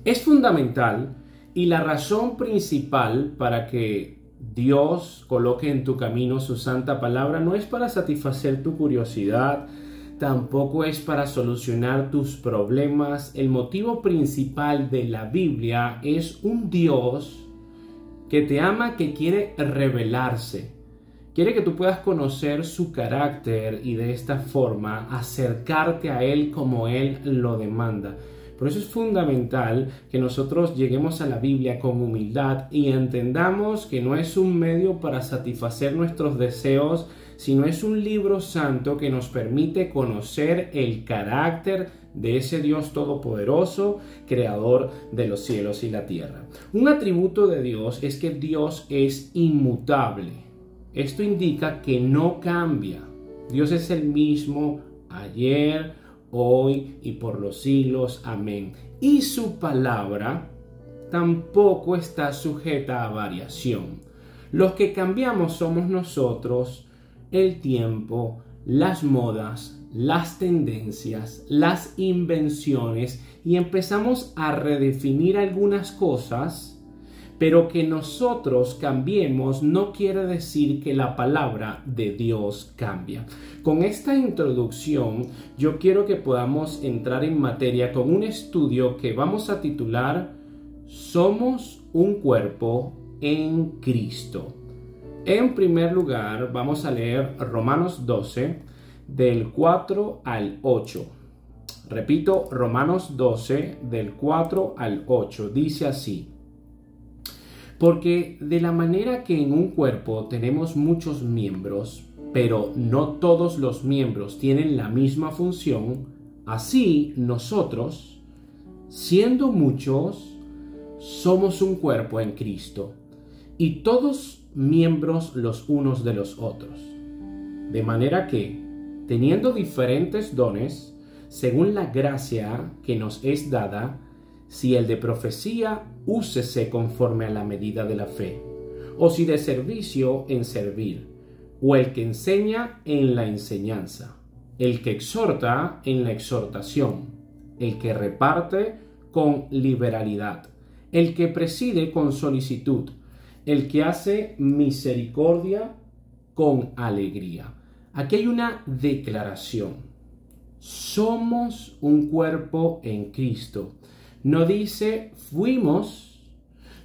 Es fundamental y la razón principal para que Dios coloque en tu camino su santa palabra no es para satisfacer tu curiosidad, tampoco es para solucionar tus problemas. El motivo principal de la Biblia es un Dios que te ama, que quiere revelarse. Quiere que tú puedas conocer su carácter y de esta forma acercarte a Él como Él lo demanda. Por eso es fundamental que nosotros lleguemos a la Biblia con humildad y entendamos que no es un medio para satisfacer nuestros deseos, sino es un libro santo que nos permite conocer el carácter de ese Dios todopoderoso, creador de los cielos y la tierra. Un atributo de Dios es que Dios es inmutable. Esto indica que no cambia. Dios es el mismo ayer, hoy y por los siglos. Amén. Y su palabra tampoco está sujeta a variación. Los que cambiamos somos nosotros, el tiempo, las modas, las tendencias, las invenciones, y empezamos a redefinir algunas cosas. Pero que nosotros cambiemos no quiere decir que la palabra de Dios cambia. Con esta introducción, yo quiero que podamos entrar en materia con un estudio que vamos a titular Somos un cuerpo en Cristo. En primer lugar, vamos a leer Romanos 12, del 4 al 8. Repito, Romanos 12, del 4 al 8. Dice así: porque de la manera que en un cuerpo tenemos muchos miembros, pero no todos los miembros tienen la misma función, así nosotros, siendo muchos, somos un cuerpo en Cristo, y todos miembros los unos de los otros. De manera que, teniendo diferentes dones, según la gracia que nos es dada, si el de profecía, úsese conforme a la medida de la fe, o si de servicio, en servir, o el que enseña, en la enseñanza, el que exhorta, en la exhortación, el que reparte, con liberalidad, el que preside, con solicitud, el que hace misericordia, con alegría. Aquí hay una declaración. Somos un cuerpo en Cristo. No dice fuimos,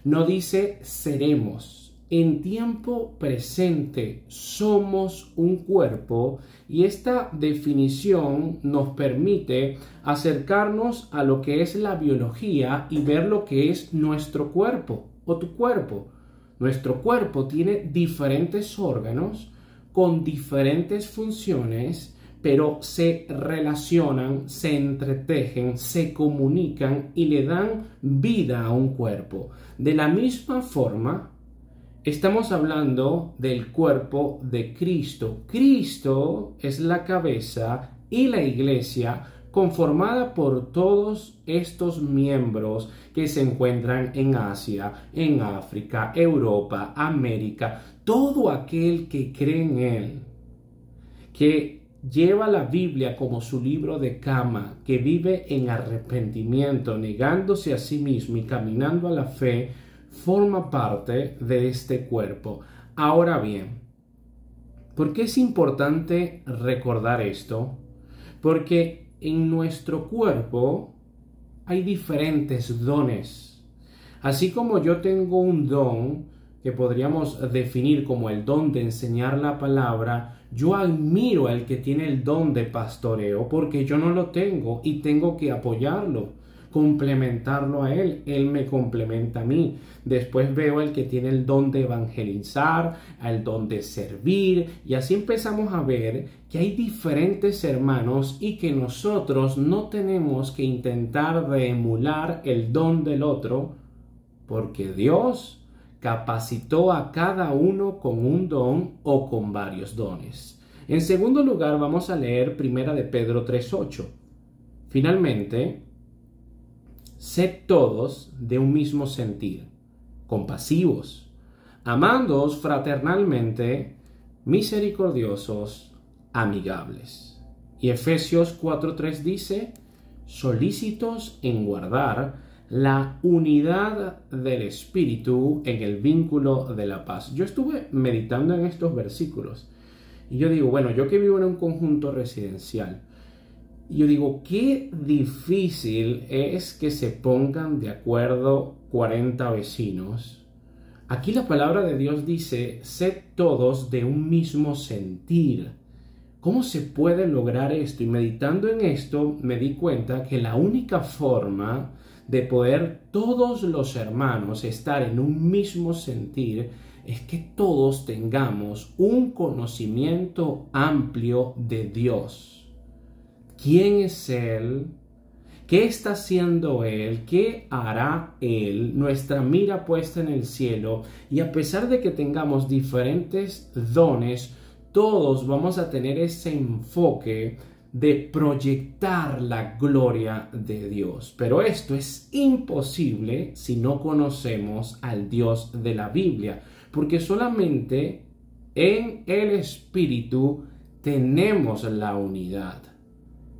no dice seremos. En tiempo presente somos un cuerpo, y esta definición nos permite acercarnos a lo que es la biología y ver lo que es nuestro cuerpo o tu cuerpo. Nuestro cuerpo tiene diferentes órganos con diferentes funciones, pero se relacionan, se entretejen, se comunican y le dan vida a un cuerpo. De la misma forma, estamos hablando del cuerpo de Cristo. Cristo es la cabeza y la iglesia conformada por todos estos miembros que se encuentran en Asia, en África, Europa, América. Todo aquel que cree en Él, que lleva la Biblia como su libro de cama, que vive en arrepentimiento, negándose a sí mismo y caminando a la fe, forma parte de este cuerpo. Ahora bien, ¿por qué es importante recordar esto? Porque en nuestro cuerpo hay diferentes dones. Así como yo tengo un don que podríamos definir como el don de enseñar la palabra, yo admiro al que tiene el don de pastoreo, porque yo no lo tengo y tengo que apoyarlo, complementarlo a él. Él me complementa a mí. Después veo al que tiene el don de evangelizar, el don de servir, y así empezamos a ver que hay diferentes hermanos y que nosotros no tenemos que intentar de emular el don del otro, porque Dios capacitó a cada uno con un don o con varios dones. En segundo lugar, vamos a leer 1 de Pedro 3:8. Finalmente, sed todos de un mismo sentir, compasivos, amándoos fraternalmente, misericordiosos, amigables. Y Efesios 4:3 dice: solícitos en guardar la unidad del Espíritu en el vínculo de la paz. Yo estuve meditando en estos versículos y yo digo, bueno, yo que vivo en un conjunto residencial, yo digo, qué difícil es que se pongan de acuerdo 40 vecinos. Aquí la palabra de Dios dice, sed todos de un mismo sentir. ¿Cómo se puede lograr esto? Y meditando en esto me di cuenta que la única forma de poder todos los hermanos estar en un mismo sentir es que todos tengamos un conocimiento amplio de Dios. ¿Quién es Él? ¿Qué está haciendo Él? ¿Qué hará Él? Nuestra mira puesta en el cielo, y a pesar de que tengamos diferentes dones, todos vamos a tener ese enfoque de proyectar la gloria de Dios. Pero esto es imposible si no conocemos al Dios de la Biblia, porque solamente en el Espíritu tenemos la unidad.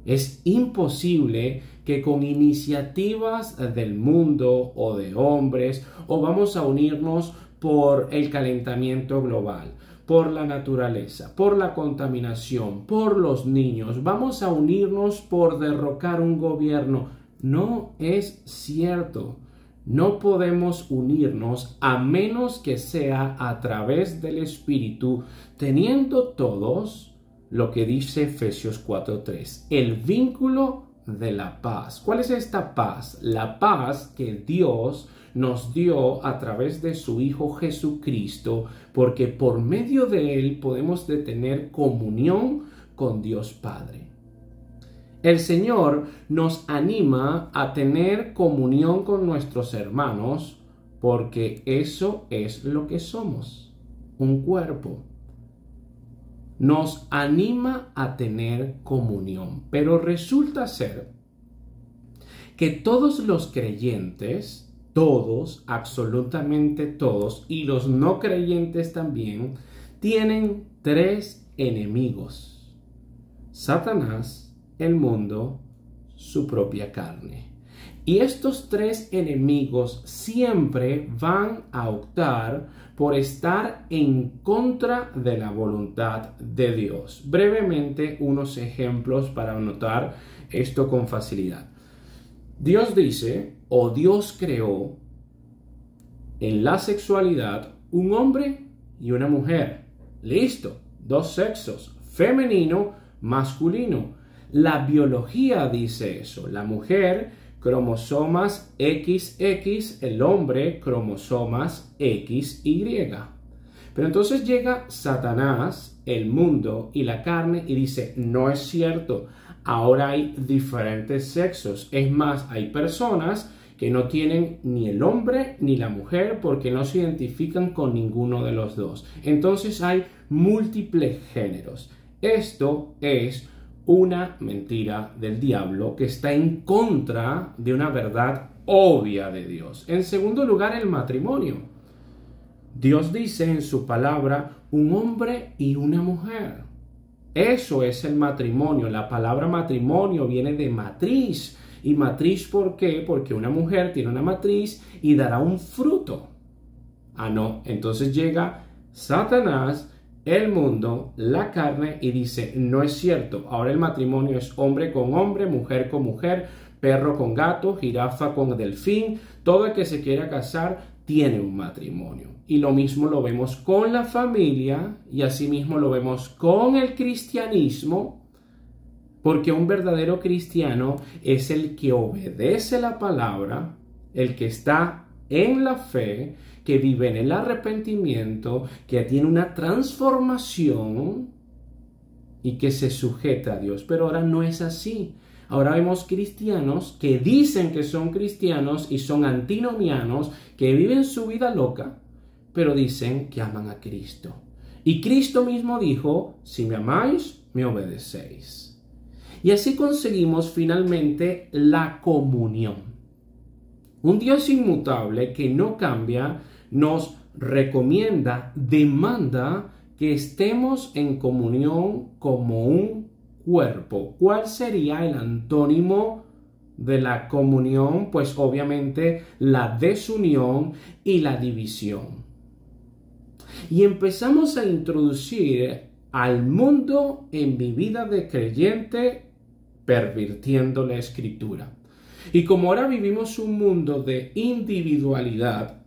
Es imposible que con iniciativas del mundo o de hombres, o vamos a unirnos por el calentamiento global, por la naturaleza, por la contaminación, por los niños, vamos a unirnos por derrocar un gobierno. No es cierto. No podemos unirnos a menos que sea a través del Espíritu, teniendo todos lo que dice Efesios 4:3, el vínculo de la paz. ¿Cuál es esta paz? La paz que Dios nos dio a través de su Hijo Jesucristo, porque por medio de Él podemos tener comunión con Dios Padre. El Señor nos anima a tener comunión con nuestros hermanos, porque eso es lo que somos, un cuerpo. Nos anima a tener comunión, pero resulta ser que todos los creyentes, todos, absolutamente todos, y los no creyentes también, tienen tres enemigos: Satanás, el mundo, su propia carne. Y estos tres enemigos siempre van a optar por estar en contra de la voluntad de Dios. Brevemente, unos ejemplos para notar esto con facilidad. Dios dice, o Dios creó en la sexualidad un hombre y una mujer. Listo, dos sexos, femenino, masculino. La biología dice eso. La mujer, cromosomas XX, el hombre, cromosomas XY. Pero entonces llega Satanás, el mundo y la carne y dice, no es cierto, ahora hay diferentes sexos. Es más, hay personas que no tienen ni el hombre ni la mujer porque no se identifican con ninguno de los dos. Entonces hay múltiples géneros. Esto es una mentira del diablo que está en contra de una verdad obvia de Dios. En segundo lugar, el matrimonio. Dios dice en su palabra un hombre y una mujer. Eso es el matrimonio. La palabra matrimonio viene de matriz. ¿Y matriz por qué? Porque una mujer tiene una matriz y dará un fruto. Ah, no. Entonces llega Satanás, el mundo, la carne, y dice, no es cierto, ahora el matrimonio es hombre con hombre, mujer con mujer, perro con gato, jirafa con delfín, todo el que se quiera casar tiene un matrimonio. Y lo mismo lo vemos con la familia, y asimismo lo vemos con el cristianismo, porque un verdadero cristiano es el que obedece la palabra, el que está en la fe, que vive en el arrepentimiento, que tiene una transformación y que se sujeta a Dios. Pero ahora no es así. Ahora vemos cristianos que dicen que son cristianos y son antinomianos, que viven su vida loca, pero dicen que aman a Cristo. Y Cristo mismo dijo, si me amáis, me obedecéis. Y así conseguimos finalmente la comunión. Un Dios inmutable que no cambia nos recomienda, demanda que estemos en comunión como un cuerpo. ¿Cuál sería el antónimo de la comunión, pues obviamente la desunión y la división. Y empezamos a introducir al mundo en mi vida de creyente, pervirtiendo la escritura. Y como ahora vivimos un mundo de individualidad,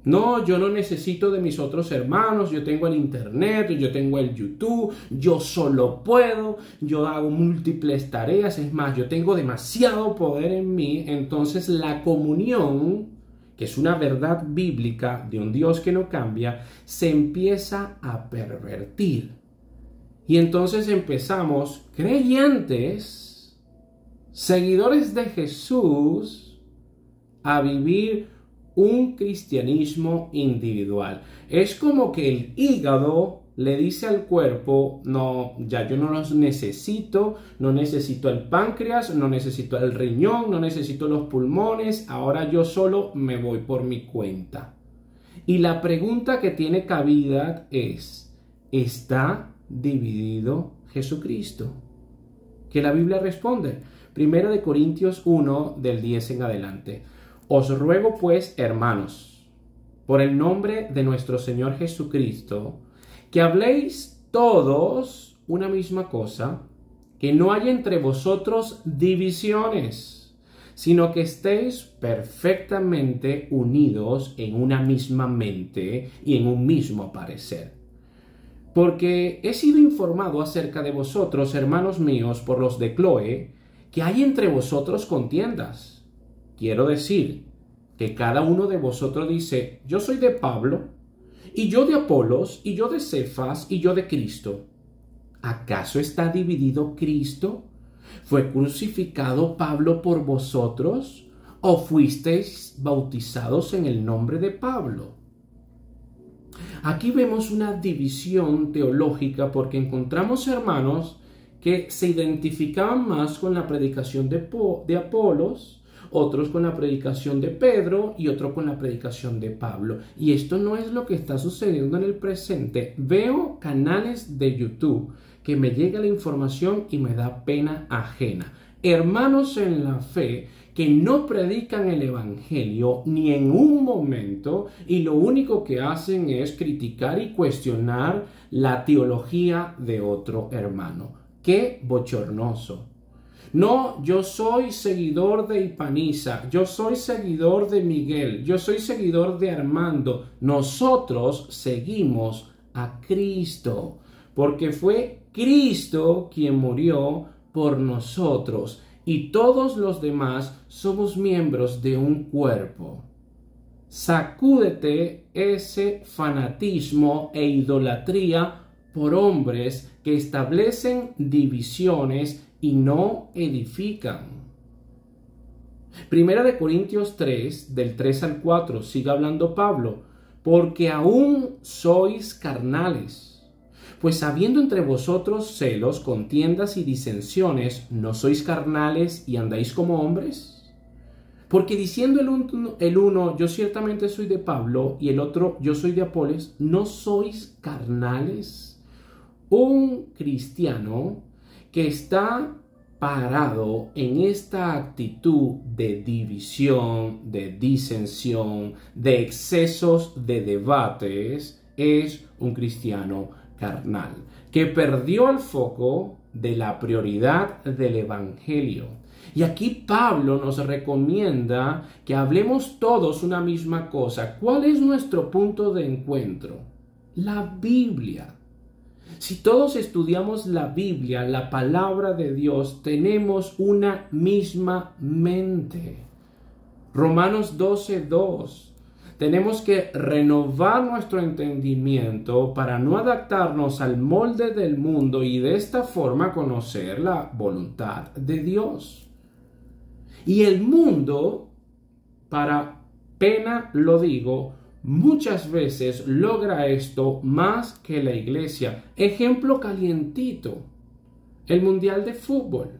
no, yo no necesito de mis otros hermanos, yo tengo el internet, yo tengo el YouTube, yo solo puedo, yo hago múltiples tareas, es más, yo tengo demasiado poder en mí, entonces la comunión, que es una verdad bíblica de un Dios que no cambia, se empieza a pervertir. Y entonces empezamos, creyentes, seguidores de Jesús, a vivir un cristianismo individual. Es como que el hígado le dice al cuerpo, no, ya yo no los necesito, no necesito el páncreas, no necesito el riñón, no necesito los pulmones, ahora yo solo me voy por mi cuenta. Y la pregunta que tiene cabida es, ¿está dividido Jesucristo? Que la Biblia responde, 1 Corintios 1, del 10 en adelante. Os ruego pues, hermanos, por el nombre de nuestro Señor Jesucristo, que habléis todos una misma cosa, que no haya entre vosotros divisiones, sino que estéis perfectamente unidos en una misma mente y en un mismo parecer. Porque he sido informado acerca de vosotros, hermanos míos, por los de Cloé, que hay entre vosotros contiendas. Quiero decir que cada uno de vosotros dice, yo soy de Pablo, y yo de Apolos, y yo de Cefas, y yo de Cristo. ¿Acaso está dividido Cristo? ¿Fue crucificado Pablo por vosotros? ¿O fuisteis bautizados en el nombre de Pablo? Aquí vemos una división teológica porque encontramos hermanos que se identificaban más con la predicación de Apolos, otros con la predicación de Pedro y otro con la predicación de Pablo. Y esto no es lo que está sucediendo en el presente. Veo canales de YouTube que me llega la información y me da pena ajena. Hermanos en la fe que no predican el evangelio ni en un momento y lo único que hacen es criticar y cuestionar la teología de otro hermano. ¡Qué bochornoso! No, yo soy seguidor de Ipaniza, yo soy seguidor de Miguel, yo soy seguidor de Armando. Nosotros seguimos a Cristo, porque fue Cristo quien murió por nosotros y todos los demás somos miembros de un cuerpo. Sacúdete ese fanatismo e idolatría por hombres que establecen divisiones y no edifican. 1 Corintios 3, del 3 al 4, sigue hablando Pablo, porque aún sois carnales, pues habiendo entre vosotros celos, contiendas y disensiones, ¿no sois carnales y andáis como hombres? Porque diciendo el uno, yo ciertamente soy de Pablo, y el otro, yo soy de Apolos, ¿no sois carnales? Un cristiano que está parado en esta actitud de división, de disensión, de excesos de debates, es un cristiano carnal, que perdió el foco de la prioridad del evangelio. Y aquí Pablo nos recomienda que hablemos todos una misma cosa. ¿Cuál es nuestro punto de encuentro? La Biblia. Si todos estudiamos la Biblia, la palabra de Dios, tenemos una misma mente. Romanos 12:2. Tenemos que renovar nuestro entendimiento para no adaptarnos al molde del mundo y de esta forma conocer la voluntad de Dios. Y el mundo, para pena lo digo, muchas veces logra esto más que la iglesia. Ejemplo calientito, el Mundial de Fútbol.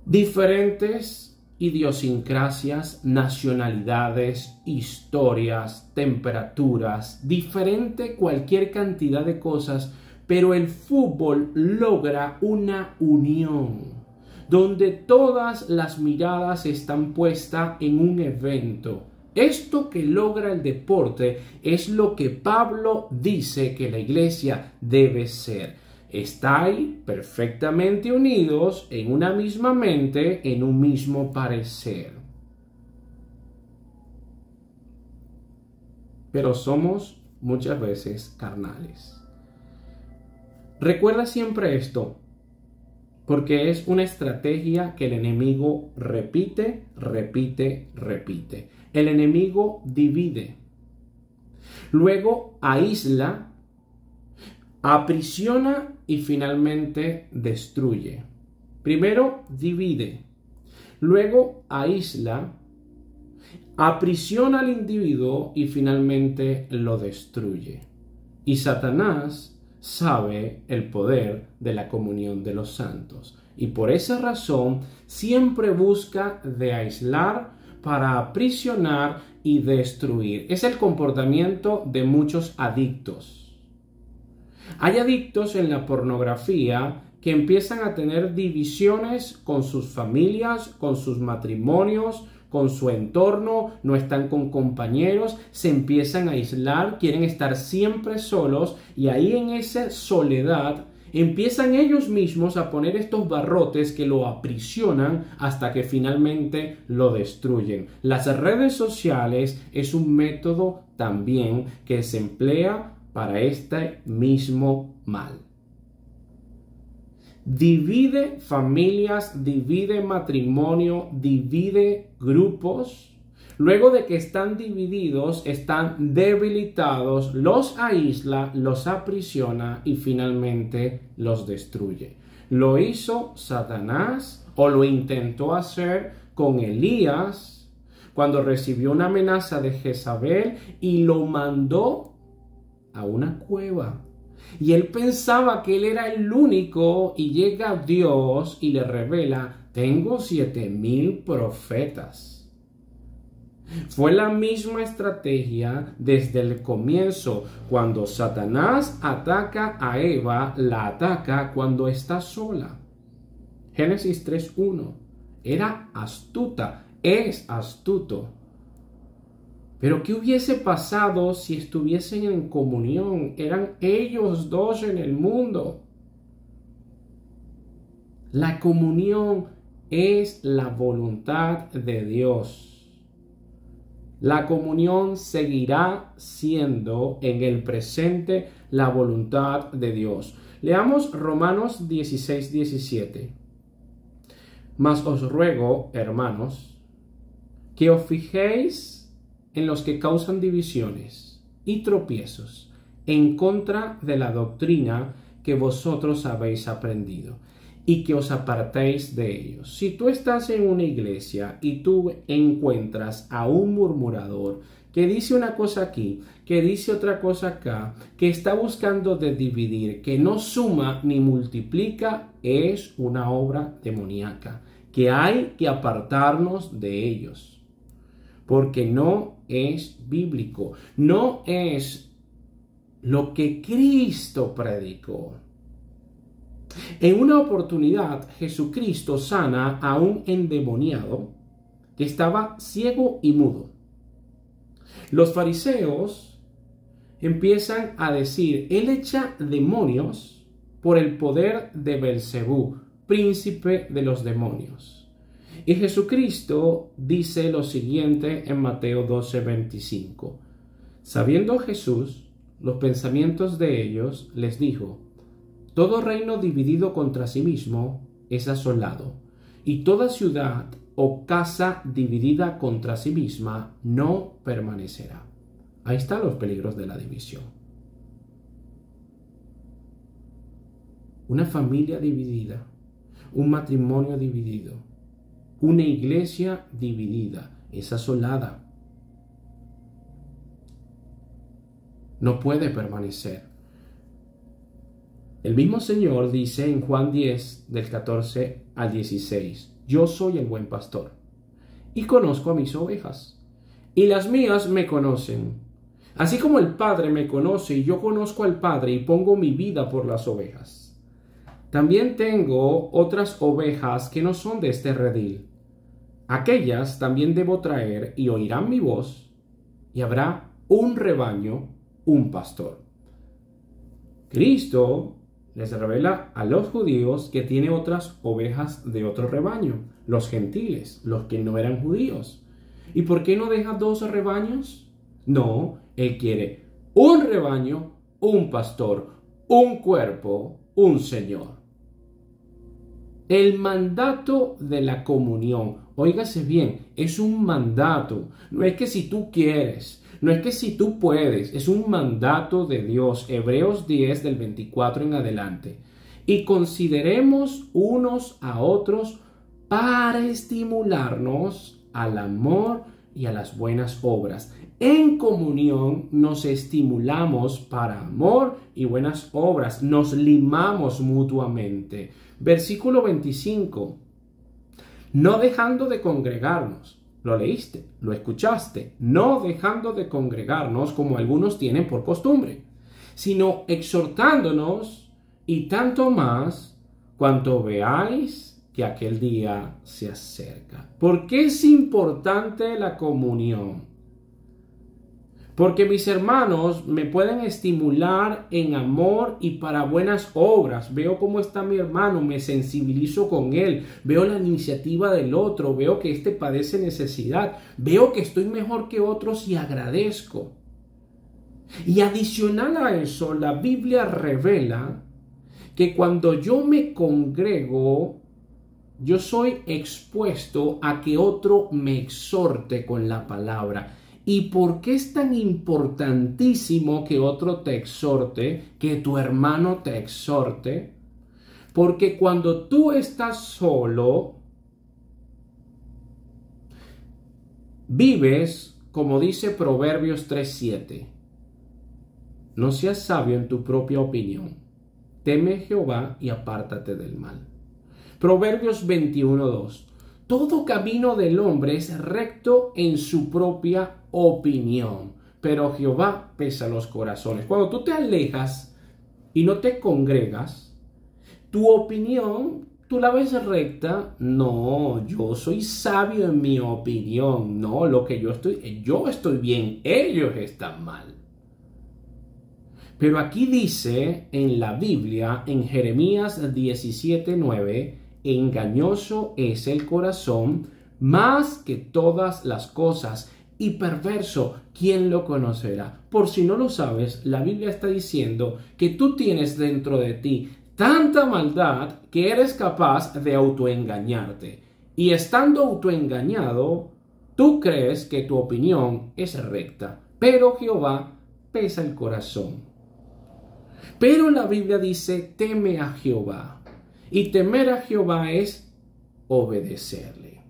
Diferentes idiosincrasias, nacionalidades, historias, temperaturas, diferente cualquier cantidad de cosas, pero el fútbol logra una unión. donde todas las miradas están puestas en un evento. Esto que logra el deporte es lo que Pablo dice que la iglesia debe ser. Estáis perfectamente unidos en una misma mente, en un mismo parecer. Pero somos muchas veces carnales. Recuerda siempre esto, porque es una estrategia que el enemigo repite. El enemigo divide, luego aísla, aprisiona y finalmente destruye. Primero divide, luego aísla, aprisiona al individuo y finalmente lo destruye. Y Satanás sabe el poder de la comunión de los santos y por esa razón siempre busca de aislar para aprisionar y destruir. Es el comportamiento de muchos adictos. Hay adictos en la pornografía que empiezan a tener divisiones con sus familias, con sus matrimonios, con su entorno, no están con compañeros, se empiezan a aislar, quieren estar siempre solos y ahí en esa soledad empiezan ellos mismos a poner estos barrotes que lo aprisionan hasta que finalmente lo destruyen. Las redes sociales es un método también que se emplea para este mismo mal. Divide familias, divide matrimonio, divide grupos. Luego de que están divididos, están debilitados, los aísla, los aprisiona y finalmente los destruye. Lo hizo Satanás o lo intentó hacer con Elías cuando recibió una amenaza de Jezabel y lo mandó a una cueva. Y él pensaba que él era el único y llega Dios y le revela, tengo 7,000 profetas. Fue la misma estrategia desde el comienzo. Cuando Satanás ataca a Eva, la ataca cuando está sola. Génesis 3:1. Era astuta, es astuto. Pero ¿qué hubiese pasado si estuviesen en comunión? Eran ellos dos en el mundo. La comunión es la voluntad de Dios. La comunión seguirá siendo en el presente la voluntad de Dios. Leamos Romanos 16:17. Mas os ruego, hermanos, que os fijéis en los que causan divisiones y tropiezos en contra de la doctrina que vosotros habéis aprendido, y que os apartéis de ellos. Si tú estás en una iglesia y tú encuentras a un murmurador que dice una cosa aquí, que dice otra cosa acá, que está buscando de dividir, que no suma ni multiplica, es una obra demoníaca, que hay que apartarnos de ellos, porque no es bíblico, no es lo que Cristo predicó. En una oportunidad, Jesucristo sana a un endemoniado que estaba ciego y mudo. Los fariseos empiezan a decir, él echa demonios por el poder de Belcebú, príncipe de los demonios. Y Jesucristo dice lo siguiente en Mateo 12:25. Sabiendo Jesús los pensamientos de ellos, les dijo, todo reino dividido contra sí mismo es asolado, y toda ciudad o casa dividida contra sí misma no permanecerá. Ahí están los peligros de la división. Una familia dividida, un matrimonio dividido, una iglesia dividida, es asolada. No puede permanecer. El mismo Señor dice en Juan 10, del 14 al 16, yo soy el buen pastor, y conozco a mis ovejas, y las mías me conocen, así como el Padre me conoce, y yo conozco al Padre, y pongo mi vida por las ovejas. También tengo otras ovejas que no son de este redil. Aquellas también debo traer y oirán mi voz, y habrá un rebaño, un pastor. Cristo les revela a los judíos que tiene otras ovejas de otro rebaño, los gentiles, los que no eran judíos. ¿Y por qué no deja dos rebaños? No, Él quiere un rebaño, un pastor, un cuerpo, un Señor. El mandato de la comunión, óigase bien, es un mandato. No es que si tú quieres, no es que si tú puedes, es un mandato de Dios. Hebreos 10 del 24 en adelante. Y consideremos unos a otros para estimularnos al amor y a las buenas obras. En comunión nos estimulamos para amor y buenas obras, nos limamos mutuamente. Versículo 25. No dejando de congregarnos. Lo leíste, lo escuchaste. No dejando de congregarnos como algunos tienen por costumbre, sino exhortándonos, y tanto más cuanto veáis que aquel día se acerca. ¿Por qué es importante la comunión? Porque mis hermanos me pueden estimular en amor y para buenas obras. Veo cómo está mi hermano, me sensibilizo con él, veo la iniciativa del otro, veo que éste padece necesidad, veo que estoy mejor que otros y agradezco. Y adicional a eso, la Biblia revela que cuando yo me congrego, yo soy expuesto a que otro me exhorte con la palabra. ¿Y por qué es tan importantísimo que otro te exhorte, que tu hermano te exhorte? Porque cuando tú estás solo, vives, como dice Proverbios 3:7. No seas sabio en tu propia opinión. Teme a Jehová y apártate del mal. Proverbios 21:2. Todo camino del hombre es recto en su propia opinión, pero Jehová pesa los corazones. Cuando tú te alejas y no te congregas, tu opinión, tú la ves recta. No, yo soy sabio en mi opinión. No, yo estoy bien, ellos están mal. Pero aquí dice en la Biblia, en Jeremías 17:9, engañoso es el corazón más que todas las cosas y perverso, ¿quién lo conocerá? Por si no lo sabes, la Biblia está diciendo que tú tienes dentro de ti tanta maldad que eres capaz de autoengañarte. Y estando autoengañado, tú crees que tu opinión es recta, pero Jehová pesa el corazón. Pero la Biblia dice, teme a Jehová. Y temer a Jehová es obedecerle.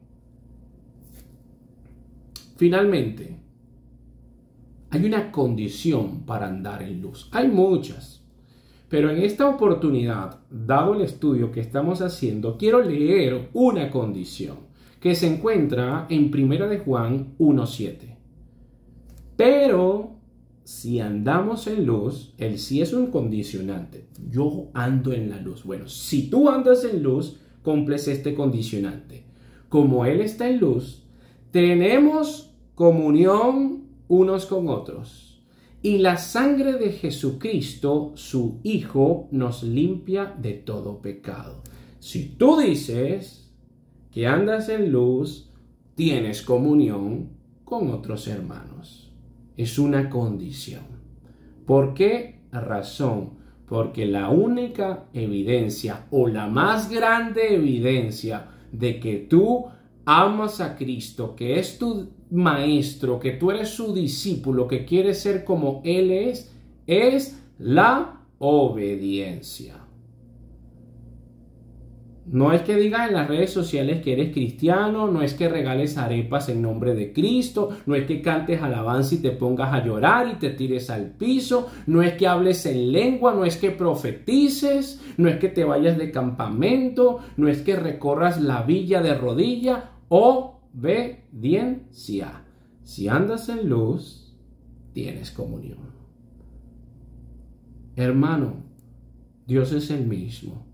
Finalmente, hay una condición para andar en luz. Hay muchas. Pero en esta oportunidad, dado el estudio que estamos haciendo, quiero leer una condición que se encuentra en 1 de Juan 1:7. Pero si andamos en luz, el sí es un condicionante. Yo ando en la luz. Bueno, si tú andas en luz, cumples este condicionante. Como Él está en luz, tenemos comunión unos con otros. Y la sangre de Jesucristo, su Hijo, nos limpia de todo pecado. Si tú dices que andas en luz, tienes comunión con otros hermanos. Es una condición. ¿Por qué razón? Porque la única evidencia o la más grande evidencia de que tú amas a Cristo, que es tu maestro, que tú eres su discípulo, que quieres ser como Él es la obediencia. No es que digas en las redes sociales que eres cristiano, no es que regales arepas en nombre de Cristo, no es que cantes alabanza y te pongas a llorar y te tires al piso, no es que hables en lengua, no es que profetices, no es que te vayas de campamento, no es que recorras la villa de rodilla. Obediencia. Si andas en luz, tienes comunión. Hermano, Dios es el mismo.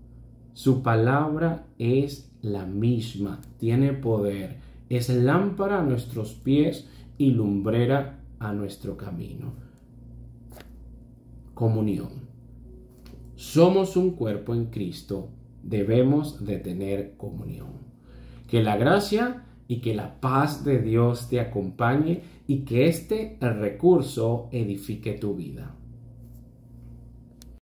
Su palabra es la misma, tiene poder, es lámpara a nuestros pies y lumbrera a nuestro camino. Comunión. Somos un cuerpo en Cristo, debemos de tener comunión. Que la gracia y que la paz de Dios te acompañe y que este recurso edifique tu vida.